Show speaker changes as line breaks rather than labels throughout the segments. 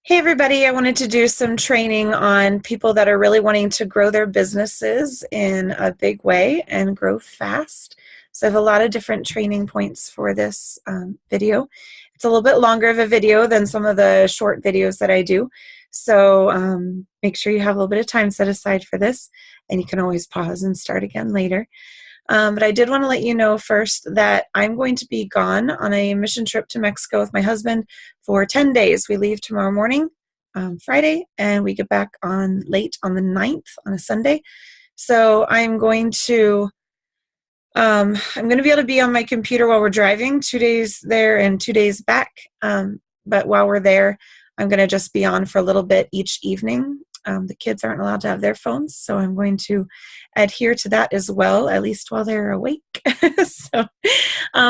Hey everybody, I wanted to do some training on people that are really wanting to grow their businesses in a big way and grow fast. So I have a lot of different training points for this video. It's a little bit longer of a video than some of the short videos that I do. So make sure you have a little bit of time set aside for this, and you can always pause and start again later. But I did want to let you know first that I'm going to be gone on a mission trip to Mexico with my husband for 10 days. We leave tomorrow morning, Friday, and we get back on late on the 9th on a Sunday. So I'm going to be able to be on my computer while we're driving, 2 days there and 2 days back. But while we're there, I'm going to just be on for a little bit each evening. The kids aren't allowed to have their phones, so I'm going to adhere to that as well, at least while they're awake. So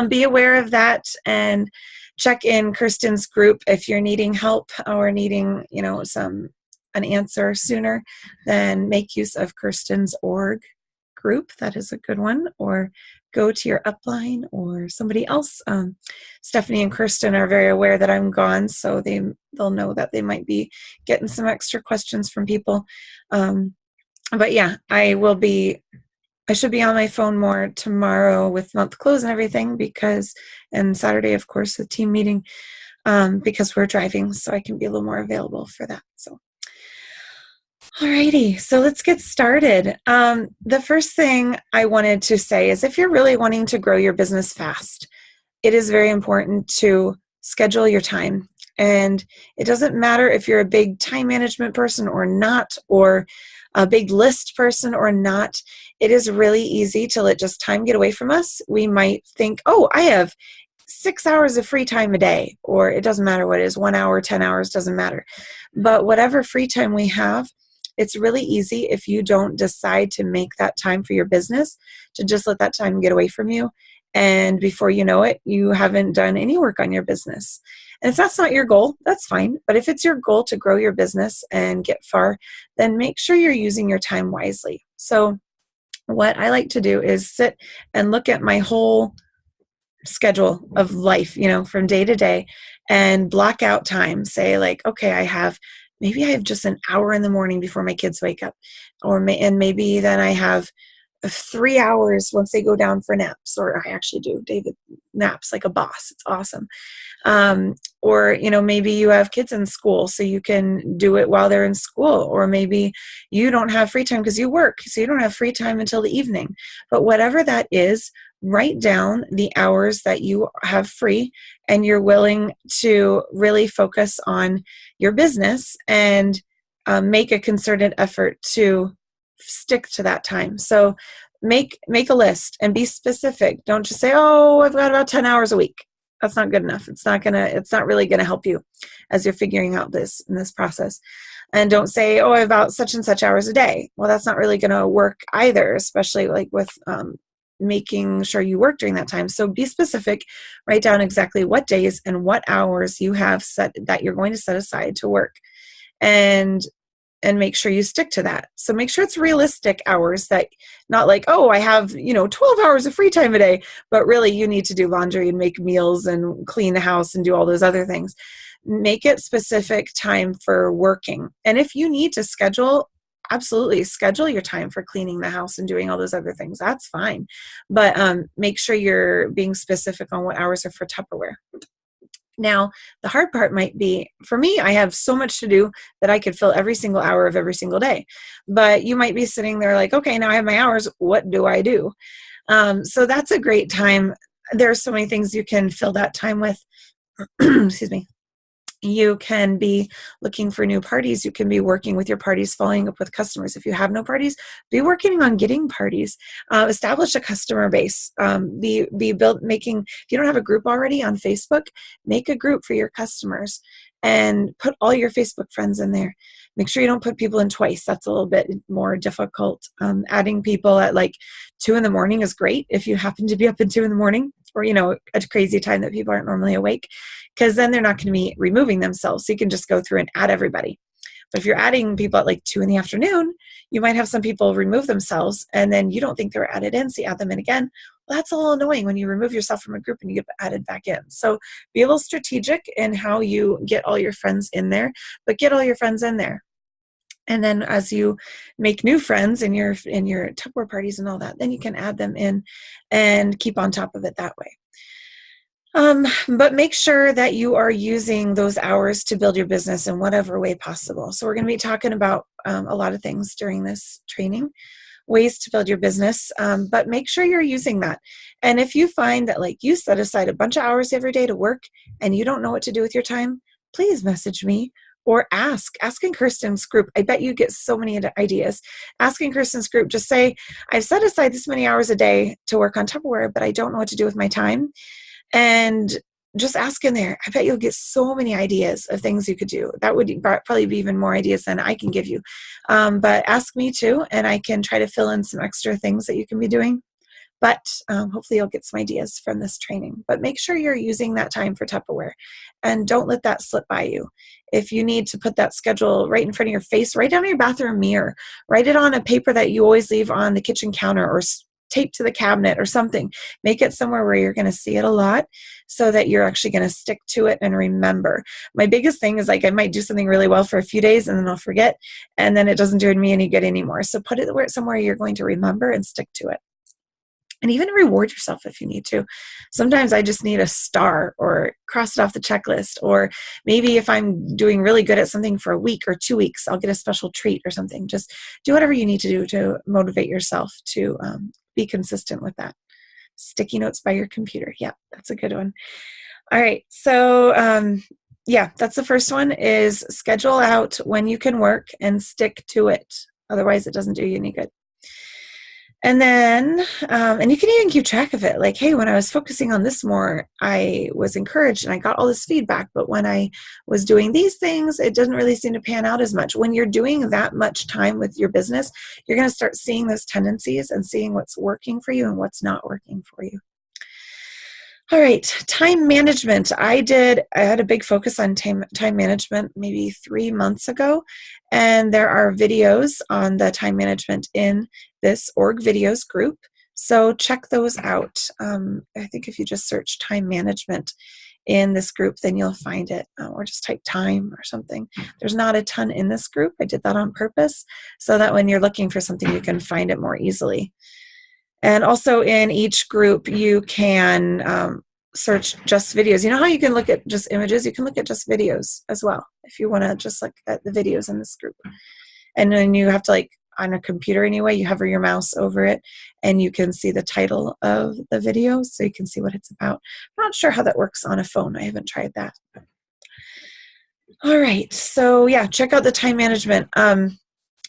be aware of that and check in Kirsten's group if you're needing help or needing, an answer sooner. Then make use of Kirsten's org group. That is a good one. Or go to your upline or somebody else. Stephanie and Kirsten are very aware that I'm gone, so they'll know that they might be getting some extra questions from people. But yeah, I should be on my phone more tomorrow with month close and everything and Saturday, of course, with team meeting, because we're driving, so I can be a little more available for that. So. Alrighty, so let's get started. The first thing I wanted to say is if you're really wanting to grow your business fast, it is very important to schedule your time. And it doesn't matter if you're a big time management person or not, or a big list person or not. It is really easy to let just time get away from us. We might think, oh, I have 6 hours of free time a day, or it doesn't matter what it is, 1 hour, 10 hours, doesn't matter. But whatever free time we have, it's really easy if you don't decide to make that time for your business, to just let that time get away from you. And before you know it, you haven't done any work on your business. And if that's not your goal, that's fine. But if it's your goal to grow your business and get far, then make sure you're using your time wisely. So what I like to do is sit and look at my whole schedule of life, from day to day, and block out time. Say like, okay, maybe I have just an hour in the morning before my kids wake up, and maybe then I have 3 hours once they go down for naps, or I actually do. David naps like a boss. It's awesome. Or, maybe you have kids in school, so you can do it while they're in school. Or maybe you don't have free time because you work, so you don't have free time until the evening. But whatever that is, write down the hours that you have free and you're willing to really focus on your business and make a concerted effort to stick to that time. So make a list and be specific. Don't just say, oh, I've got about 10 hours a week. That's not good enough. It's not really going to help you as you're figuring out this process. And don't say, oh, I have about such and such hours a day. Well, that's not really going to work either, especially like with making sure you work during that time. So be specific, write down exactly what days and what hours you have set that you're going to set aside to work, and make sure you stick to that. So make sure it's realistic hours, that not like, oh, I have, 12 hours of free time a day, but really you need to do laundry and make meals and clean the house and do all those other things. Make it specific time for working. And if you need to schedule, absolutely schedule your time for cleaning the house and doing all those other things. That's fine. But make sure you're being specific on what hours are for Tupperware. Now, the hard part might be, for me, I have so much to do that I could fill every single hour of every single day. But you might be sitting there like, okay, now I have my hours. What do I do? So that's a great time. There are so many things you can fill that time with. Excuse me. You can be looking for new parties. You can be working with your parties, following up with customers. If you have no parties, be working on getting parties. Establish a customer base. If you don't have a group already on Facebook, make a group for your customers and put all your Facebook friends in there. Make sure you don't put people in twice. That's a little bit more difficult. Adding people at like 2 a.m. is great if you happen to be up at 2 a.m. or, a crazy time that people aren't normally awake, because then they're not going to be removing themselves. So you can just go through and add everybody. But if you're adding people at like 2 in the afternoon, you might have some people remove themselves and then you don't think they were added in, so you add them in again. Well, that's a little annoying when you remove yourself from a group and you get added back in. So be a little strategic in how you get all your friends in there, but get all your friends in there. And then as you make new friends in your Tupperware parties and all that, then you can add them in and keep on top of it that way. But make sure that you are using those hours to build your business in whatever way possible. So we're going to be talking about a lot of things during this training, ways to build your business, but make sure you're using that. And if you find that like you set aside a bunch of hours every day to work and you don't know what to do with your time, please message me or ask in Kirsten's group. I bet you get so many ideas. Ask in Kirsten's group, just say, I've set aside this many hours a day to work on Tupperware, but I don't know what to do with my time. And just ask in there. I bet you'll get so many ideas of things you could do. That would probably be even more ideas than I can give you. But ask me too, and I can try to fill in some extra things that you can be doing. But hopefully you'll get some ideas from this training. But make sure you're using that time for Tupperware, and don't let that slip by you. If you need to put that schedule right in front of your face, write it on your bathroom mirror. Write it on a paper that you always leave on the kitchen counter or tape to the cabinet or something. Make it somewhere where you're going to see it a lot so that you're actually going to stick to it and remember. My biggest thing is like I might do something really well for a few days and then I'll forget, and then it doesn't do me any good anymore. So put it somewhere you're going to remember and stick to it. And even reward yourself if you need to. Sometimes I just need a star or cross it off the checklist. Or maybe if I'm doing really good at something for a week or 2 weeks, I'll get a special treat or something. Just do whatever you need to do to motivate yourself to be consistent with that. Sticky notes by your computer. Yeah, that's a good one. All right. So yeah, that's the first one, is schedule out when you can work and stick to it. Otherwise, it doesn't do you any good. And then, and you can even keep track of it. Like, hey, when I was focusing on this more, I was encouraged and I got all this feedback. But when I was doing these things, it doesn't really seem to pan out as much. When you're doing that much time with your business, you're going to start seeing those tendencies and seeing what's working for you and what's not working for you. All right, time management. I had a big focus on time management maybe 3 months ago, and there are videos on the time management in this org videos group. So check those out. I think if you just search time management in this group, then you'll find it, or just type time or something. There's not a ton in this group. I did that on purpose so that when you're looking for something, you can find it more easily. And also in each group, you can search just videos. You know how you can look at just images? You can look at just videos as well if you want to just look at the videos in this group. And then you have to, like, on a computer anyway, you hover your mouse over it and you can see the title of the video so you can see what it's about. I'm not sure how that works on a phone. I haven't tried that. All right. So yeah, check out the time management.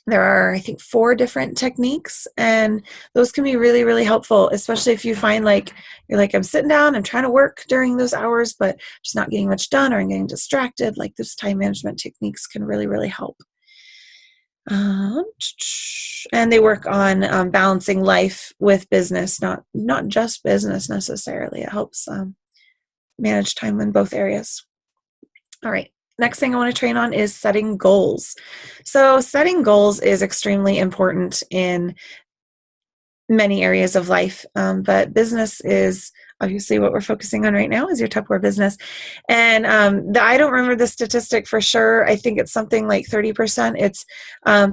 There are, I think, 4 different techniques, and those can be really, really helpful, especially if you find like you're like, I'm sitting down, I'm trying to work during those hours, but just not getting much done, or I'm getting distracted. Like, those time management techniques can really, really help. And they work on balancing life with business, not just business necessarily. It helps manage time in both areas. All right. Next thing I want to train on is setting goals. So setting goals is extremely important in many areas of life, but business is obviously what we're focusing on right now, is your Tupperware business. And I don't remember the statistic for sure. I think it's something like 30%. It's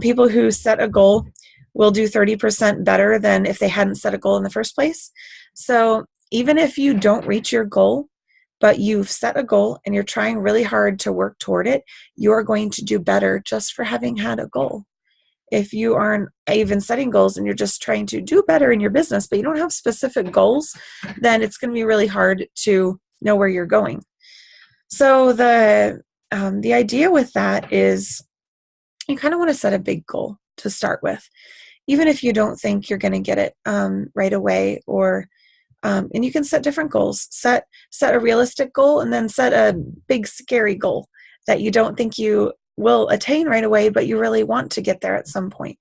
people who set a goal will do 30% better than if they hadn't set a goal in the first place. So even if you don't reach your goal, but you've set a goal and you're trying really hard to work toward it, you're going to do better just for having had a goal. If you aren't even setting goals and you're just trying to do better in your business, but you don't have specific goals, then it's going to be really hard to know where you're going. So the idea with that is you kind of want to set a big goal to start with, even if you don't think you're going to get it right away, or and you can set different goals. Set a realistic goal, and then set a big scary goal that you don't think you will attain right away, but you really want to get there at some point.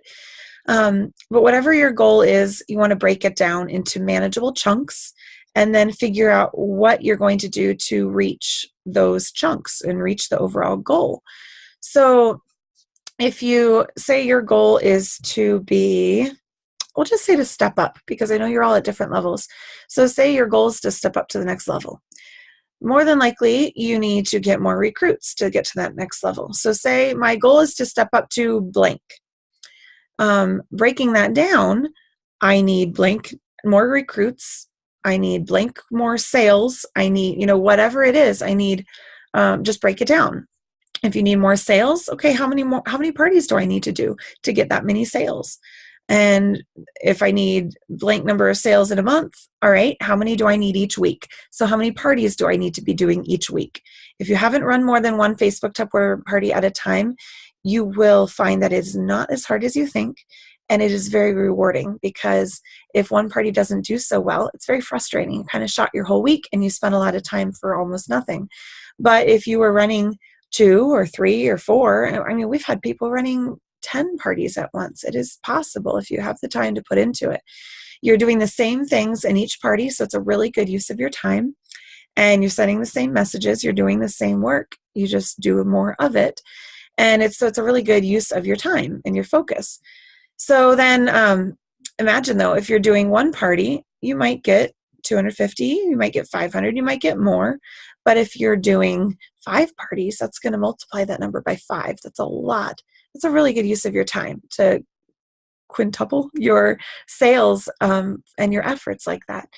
But whatever your goal is, you want to break it down into manageable chunks and then figure out what you're going to do to reach those chunks and reach the overall goal. So if you say your goal is to be, we'll just say to step up, because I know you're all at different levels. So say your goal is to step up to the next level. More than likely, you need to get more recruits to get to that next level. So say my goal is to step up to blank. Breaking that down, I need blank more recruits. I need blank more sales. I need, whatever it is, I need, just break it down. If you need more sales, okay, how many parties do I need to do to get that many sales? And if I need blank number of sales in a month, all right, how many do I need each week? So how many parties do I need to be doing each week? If you haven't run more than one Facebook Tupperware party at a time, you will find that it's not as hard as you think. And it is very rewarding, because if one party doesn't do so well, it's very frustrating. You kind of shot your whole week and you spent a lot of time for almost nothing. But if you were running 2 or 3 or 4, I mean, we've had people running 10 parties at once. It is possible if you have the time to put into it. You're doing the same things in each party, so it's a really good use of your time. And you're sending the same messages. You're doing the same work. You just do more of it. And it's a really good use of your time and your focus. So then imagine, though, if you're doing one party, you might get 250, you might get 500, you might get more. But if you're doing 5 parties, that's going to multiply that number by 5. That's a lot. It's a really good use of your time to quintuple your sales and your efforts like that.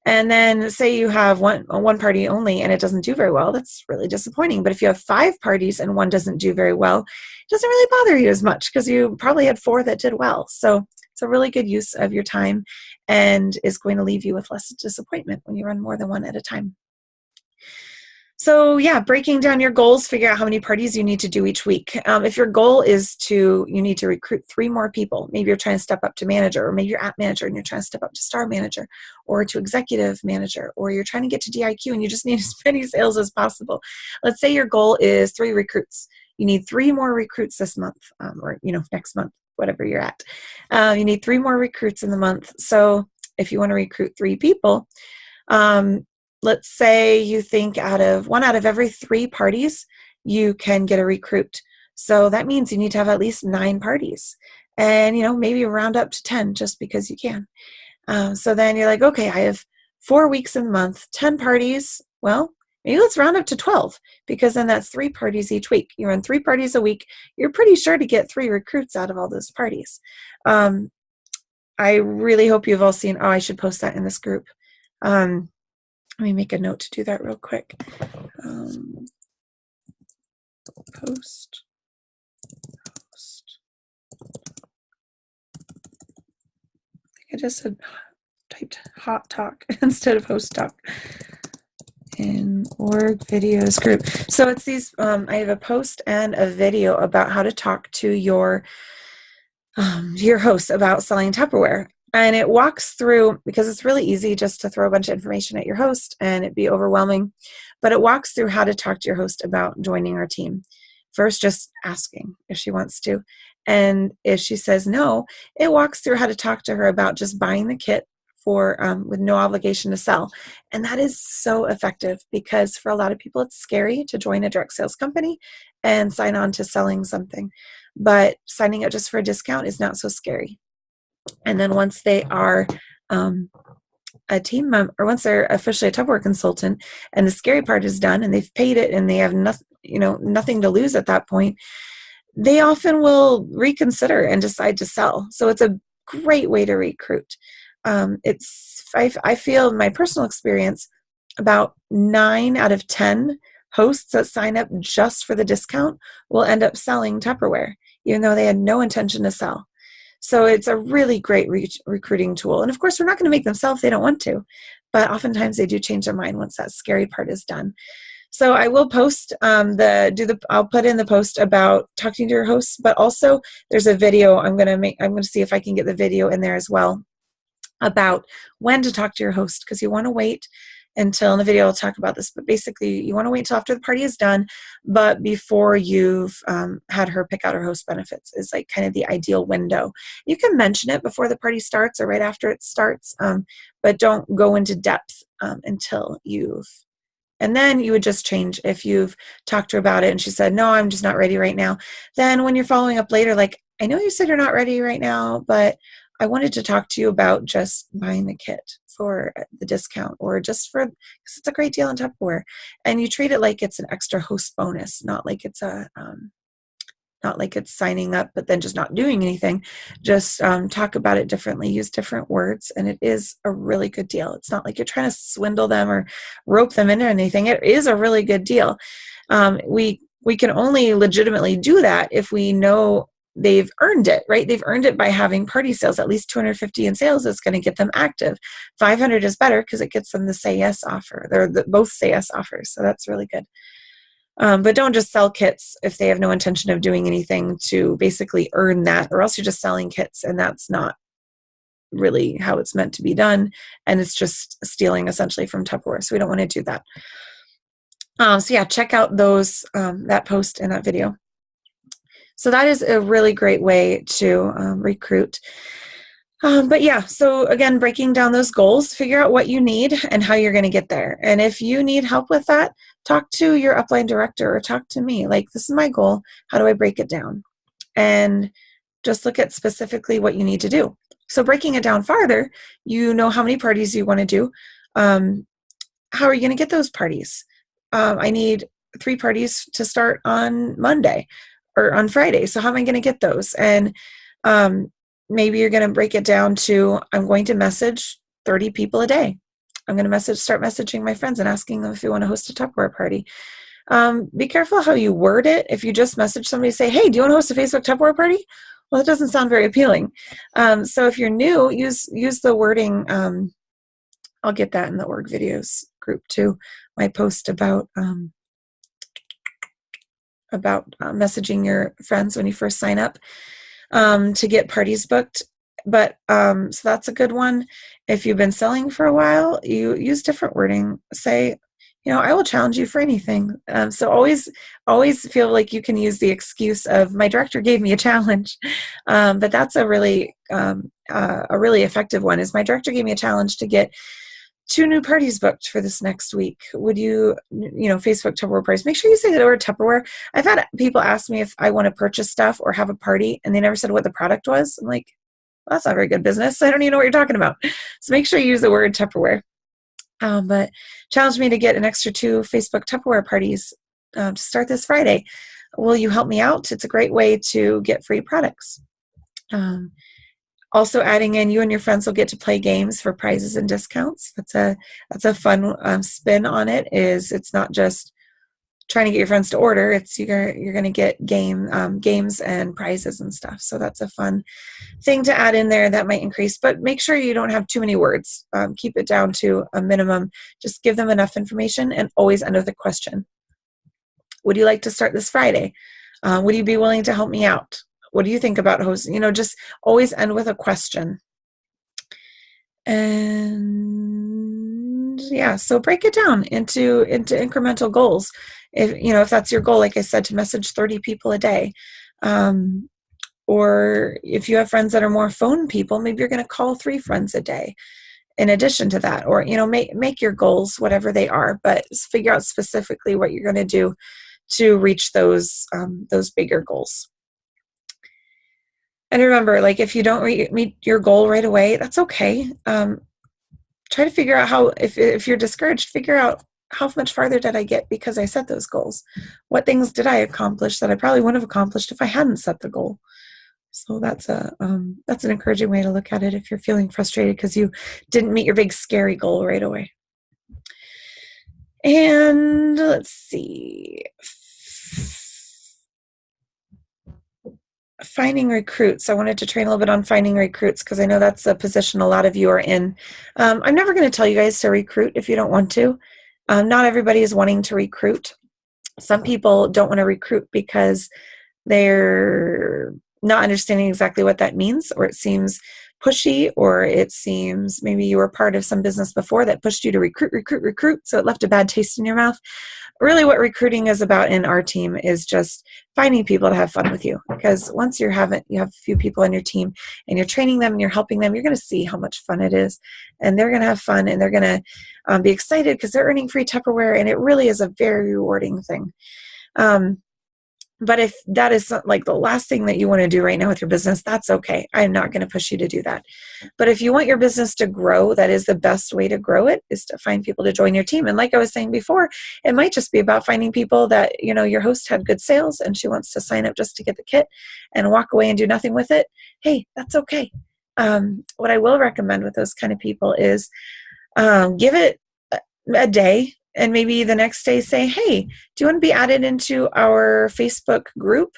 And then say you have one party only and it doesn't do very well, that's really disappointing. But if you have 5 parties and one doesn't do very well, it doesn't really bother you as much, because you probably had 4 that did well. So it's a really good use of your time and is going to leave you with less disappointment when you run more than one at a time. So yeah, breaking down your goals, figure out how many parties you need to do each week. If your goal is you need to recruit 3 more people, maybe you're trying to step up to manager, or maybe you're app manager and you're trying to step up to star manager or to executive manager, or you're trying to get to DIQ and you just need as many sales as possible. Let's say your goal is 3 recruits. You need 3 more recruits this month, or next month, whatever you're at. You need 3 more recruits in the month. So if you want to recruit 3 people, let's say you think one out of every 3 parties, you can get a recruit. So that means you need to have at least 9 parties, and maybe round up to 10 just because you can. So then you're like, okay, I have 4 weeks in the month, 10 parties. Well, maybe let's round up to 12, because then that's 3 parties each week. You run 3 parties a week. You're pretty sure to get 3 recruits out of all those parties. I really hope you've all seen, I should post that in this group. Let me make a note to do that real quick. Post. I just typed hot talk instead of host talk in org videos group. So it's these, I have a post and a video about how to talk to your host about selling Tupperware. And it walks through, because it's really easy just to throw a bunch of information at your host and it'd be overwhelming, but it walks through how to talk to your host about joining our team. First, just asking if she wants to. And if she says no, it walks through how to talk to her about just buying the kit with no obligation to sell. And that is so effective, because for a lot of people, it's scary to join a direct sales company and sign on to selling something. But signing up just for a discount is not so scary. And then once they are a team member, or once they're officially a Tupperware consultant and the scary part is done and they've paid it and they have nothing to lose at that point, they often will reconsider and decide to sell. So it's a great way to recruit. I feel in my personal experience, about 9 out of 10 hosts that sign up just for the discount will end up selling Tupperware, even though they had no intention to sell. So it's a really great recruiting tool. And of course, we're not going to make them sell if they don't want to, but oftentimes they do change their mind once that scary part is done. So I will post I'll put in the post about talking to your hosts, but also there's a video I'm going to see if I can get the video in there as well about when to talk to your host, because you want to wait until, in the video I'll talk about this, but basically you want to wait until after the party is done, but before you've had her pick out her host benefits is like kind of the ideal window. You can mention it before the party starts or right after it starts, but don't go into depth until you've And then you would just change if you've talked to her about it and she said, no, I'm just not ready right now. Then when you're following up later, like, I know you said you're not ready right now, but I wanted to talk to you about just buying the kit for the discount, or just for, because it's a great deal in Tupperware. And you treat it like it's an extra host bonus, not like it's not like it's signing up but then just not doing anything. Just talk about it differently, use different words, and it is a really good deal. It's not like you're trying to swindle them or rope them into anything. It is a really good deal. We can only legitimately do that if we know they've earned it, right? They've earned it by having party sales. At least 250 in sales is going to get them active. 500 is better because it gets them the say yes offer. They're both say yes offers, so that's really good. But don't just sell kits if they have no intention of doing anything to basically earn that, or else you're just selling kits, and that's not really how it's meant to be done, and it's just stealing essentially from Tupperware. So we don't want to do that. So yeah, check out those that post and that video. So that is a really great way to recruit. But yeah, so again, breaking down those goals, figure out what you need and how you're going to get there. And if you need help with that, talk to your upline director or talk to me. Like, this is my goal. How do I break it down? And just look at specifically what you need to do. So breaking it down farther, you know how many parties you want to do. How are you going to get those parties? I need 3 parties to start on Monday or on Friday. So how am I going to get those? And maybe you're going to break it down to, I'm going to message 30 people a day. I'm going to start messaging my friends and asking them if they want to host a Tupperware party. Be careful how you word it. If you just message somebody, say, hey, do you want to host a Facebook Tupperware party? Well, that doesn't sound very appealing. So if you're new, use the wording. I'll get that in the org videos group too. My post about messaging your friends when you first sign up to get parties booked. But so that's a good one. If you've been selling for a while, you use different wording. Say, I will challenge you for anything. So always feel like you can use the excuse of, my director gave me a challenge. But that's a really effective one, is my director gave me a challenge to get 2 new parties booked for this next week. Would you, Facebook Tupperware parties? Make sure you say the word Tupperware. I've had people ask me if I want to purchase stuff or have a party, and they never said what the product was. I'm like, well, that's not very good business. I don't even know what you're talking about. So make sure you use the word Tupperware. But challenge me to get an extra 2 Facebook Tupperware parties to start this Friday. Will you help me out? It's a great way to get free products. Also adding in, you and your friends will get to play games for prizes and discounts. That's a fun spin on it. It's not just trying to get your friends to order. It's you're going to get games and prizes and stuff. So that's a fun thing to add in there that might increase. But make sure you don't have too many words. Keep it down to a minimum. Just give them enough information, and always end with a question. Would you like to start this Friday? Would you be willing to help me out? What do you think about hosting? Just always end with a question. And yeah, so break it down into incremental goals. If that's your goal, like I said, to message 30 people a day. Or if you have friends that are more phone people, maybe you're going to call 3 friends a day in addition to that. Or, make your goals whatever they are, but figure out specifically what you're going to do to reach those bigger goals. And remember, like, if you don't meet your goal right away, that's okay. Try to figure out how, if you're discouraged, figure out how much farther did I get because I set those goals? What things did I accomplish that I probably wouldn't have accomplished if I hadn't set the goal? So that's an encouraging way to look at it if you're feeling frustrated because you didn't meet your big scary goal right away. And let's see. Finding recruits. I wanted to train a little bit on finding recruits because I know that's a position a lot of you are in. I'm never going to tell you guys to recruit if you don't want to. Not everybody is wanting to recruit. Some people don't want to recruit because they're not understanding exactly what that means, or it seems pushy, or it seems maybe you were part of some business before that pushed you to recruit, so it left a bad taste in your mouth. Really what recruiting is about in our team is just finding people to have fun with you, because once you have a few people on your team and you're training them and you're helping them, you're going to see how much fun it is, and they're going to have fun, and they're going to be excited because they're earning free Tupperware, and it really is a very rewarding thing. But if that is like the last thing that you want to do right now with your business, that's okay. I'm not going to push you to do that. But if you want your business to grow, that is the best way to grow it, is to find people to join your team. And like I was saying before, it might just be about finding people that, your host had good sales and she wants to sign up just to get the kit and walk away and do nothing with it. Hey, that's okay. What I will recommend with those kind of people is give it a day. And maybe the next day say, hey, do you want to be added into our Facebook group?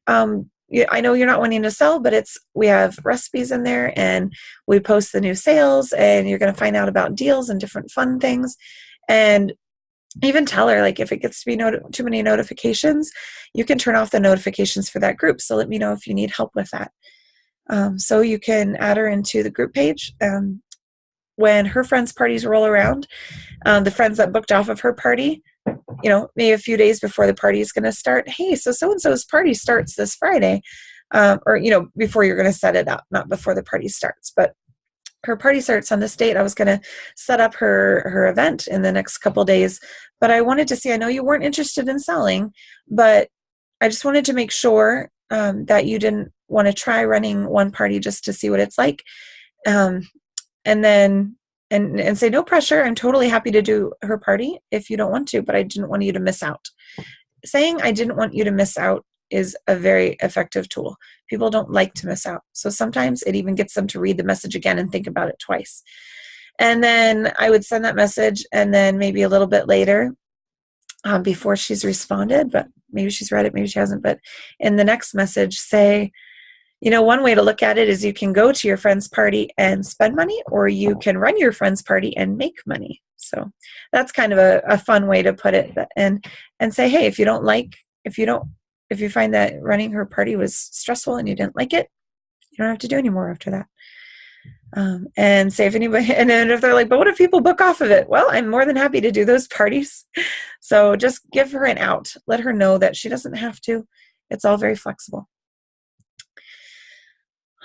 I know you're not wanting to sell, but we have recipes in there, and we post the new sales, and you're going to find out about deals and different fun things. And even tell her, like, if it gets to be too many notifications, you can turn off the notifications for that group. So let me know if you need help with that. So you can add her into the group page. When her friends' parties roll around, the friends that booked off of her party, maybe a few days before the party is going to start, hey, so-and-so's party starts this Friday, or, before you're going to set it up, not before the party starts, but her party starts on this date. I was going to set up her event in the next couple days, but I wanted to see, I know you weren't interested in selling, but I just wanted to make sure that you didn't want to try running one party just to see what it's like. And then and say, no pressure. I'm totally happy to do her party if you don't want to, but I didn't want you to miss out. Saying I didn't want you to miss out is a very effective tool. People don't like to miss out. So sometimes it even gets them to read the message again and think about it twice. And then I would send that message, and then maybe a little bit later, before she's responded, but maybe she's read it, maybe she hasn't, but in the next message say, one way to look at it is you can go to your friend's party and spend money, or you can run your friend's party and make money. So that's kind of a fun way to put it, and say, hey, if you find that running her party was stressful and you didn't like it, you don't have to do any more after that. And say if anybody, and then if they're like, but what if people book off of it? Well, I'm more than happy to do those parties. So just give her an out. Let her know that she doesn't have to. It's all very flexible.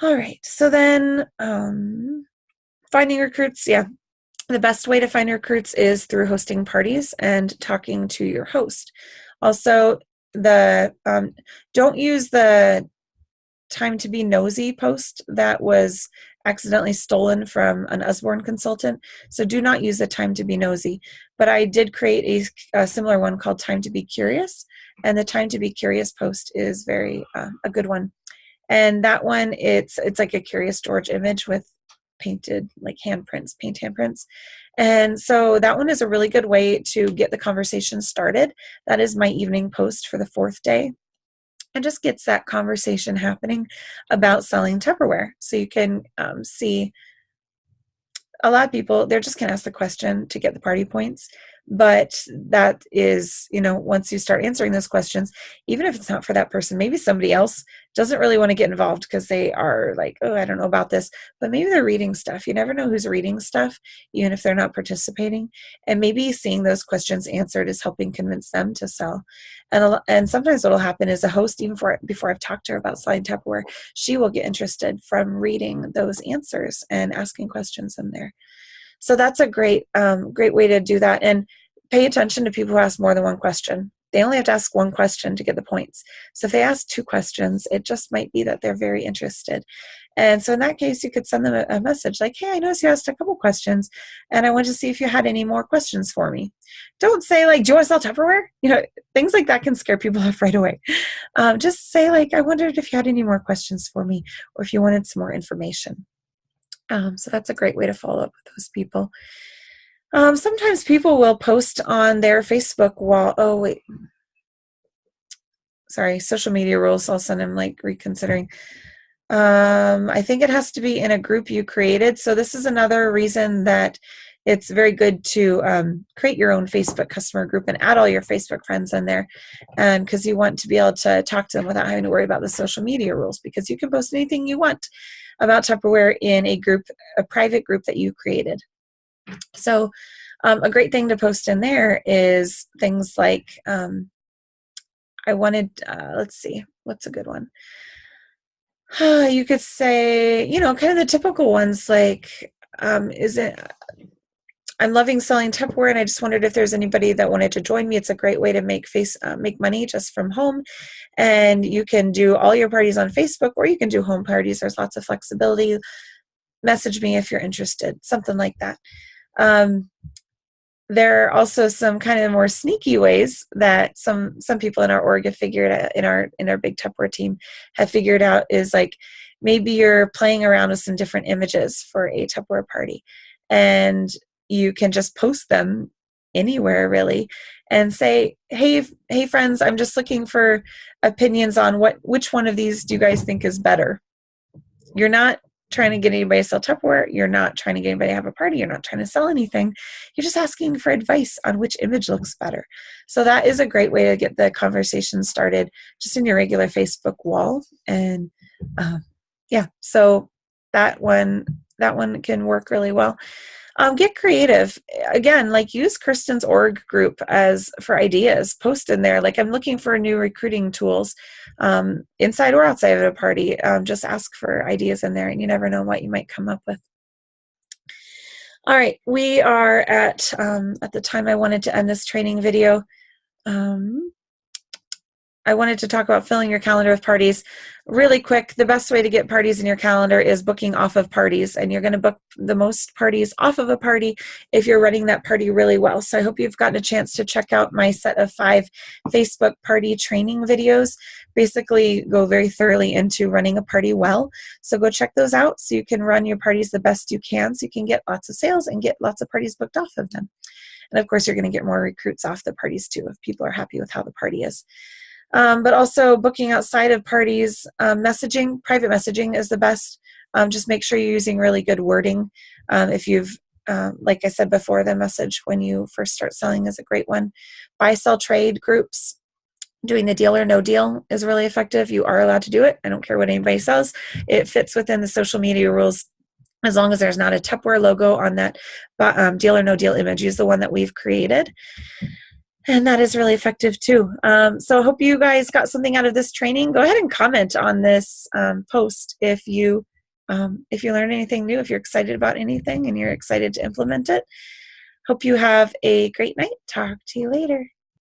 All right. So then finding recruits. Yeah. The best way to find recruits is through hosting parties and talking to your host. Also, don't use the time to be nosy post that was accidentally stolen from an Usborne consultant. So do not use the time to be nosy. But I did create a similar one called time to be curious. And the time to be curious post is very a good one. And that one, it's like a Curious George image with painted like handprints, paint handprints. And so that one is a really good way to get the conversation started. That is my evening post for the 4th day. And just gets that conversation happening about selling Tupperware. So you can see a lot of people, they're just going to ask the question to get the party points. But that is, once you start answering those questions, even if it's not for that person, maybe somebody else doesn't really want to get involved because they are like, oh, I don't know about this, but maybe they're reading stuff. You never know who's reading stuff, even if they're not participating. And maybe seeing those questions answered is helping convince them to sell. And sometimes what will happen is a host, even before I've talked to her about selling Tupperware, she will get interested from reading those answers and asking questions in there. So that's a great way to do that. And pay attention to people who ask more than one question. They only have to ask one question to get the points. So if they ask 2 questions, it just might be that they're very interested. And so in that case, you could send them a message like, hey, I noticed you asked a couple questions, and I wanted to see if you had any more questions for me. Don't say like, do you want to sell Tupperware? Things like that can scare people off right away. Just say like, I wondered if you had any more questions for me, or if you wanted some more information. So that's a great way to follow up with those people. Sometimes people will post on their Facebook wall. Oh, wait. Sorry, social media rules. All of a sudden I'm like reconsidering. I think it has to be in a group you created. So this is another reason that it's very good to create your own Facebook customer group and add all your Facebook friends in there, and because you want to be able to talk to them without having to worry about the social media rules, because you can post anything you want about Tupperware in a group, a private group that you created. So a great thing to post in there is things like I wanted, let's see, what's a good one? You could say, kind of the typical ones like, is it, I'm loving selling Tupperware, and I just wondered if there's anybody that wanted to join me. It's a great way to make money just from home, and you can do all your parties on Facebook, or you can do home parties. There's lots of flexibility. Message me if you're interested, something like that. There are also some kind of more sneaky ways that some people in our org have figured out, in our big Tupperware team have figured out, is like maybe you're playing around with some different images for a Tupperware party, and you can just post them anywhere really and say, hey friends, I'm just looking for opinions on which one of these do you guys think is better. You're not trying to get anybody to sell Tupperware. You're not trying to get anybody to have a party. You're not trying to sell anything. You're just asking for advice on which image looks better. So that is a great way to get the conversation started just in your regular Facebook wall. And so that one can work really well. Get creative. Again, like use Kirsten's org group for ideas. Post in there, like, I'm looking for new recruiting tools, inside or outside of a party. Just ask for ideas in there, and you never know what you might come up with. All right, we are at the time I wanted to end this training video. I wanted to talk about filling your calendar with parties. Really quick, the best way to get parties in your calendar is booking off of parties, and you're going to book the most parties off of a party if you're running that party really well. So I hope you've gotten a chance to check out my set of 5 Facebook party training videos. Basically go very thoroughly into running a party well. So go check those out so you can run your parties the best you can, so you can get lots of sales and get lots of parties booked off of them. And of course, you're going to get more recruits off the parties too if people are happy with how the party is. But also booking outside of parties, messaging, private messaging is the best. Just make sure you're using really good wording. If you've, like I said before, the message when you first start selling is a great one. Buy, sell, trade groups. Doing the deal or no deal is really effective. You are allowed to do it. I don't care what anybody says. It fits within the social media rules as long as there's not a Tupperware logo on that deal or no deal image. Use the one that we've created. And that is really effective too. So I hope you guys got something out of this training. Go ahead and comment on this post if you learned anything new, if you're excited about anything and you're excited to implement it. Hope you have a great night. Talk to you later.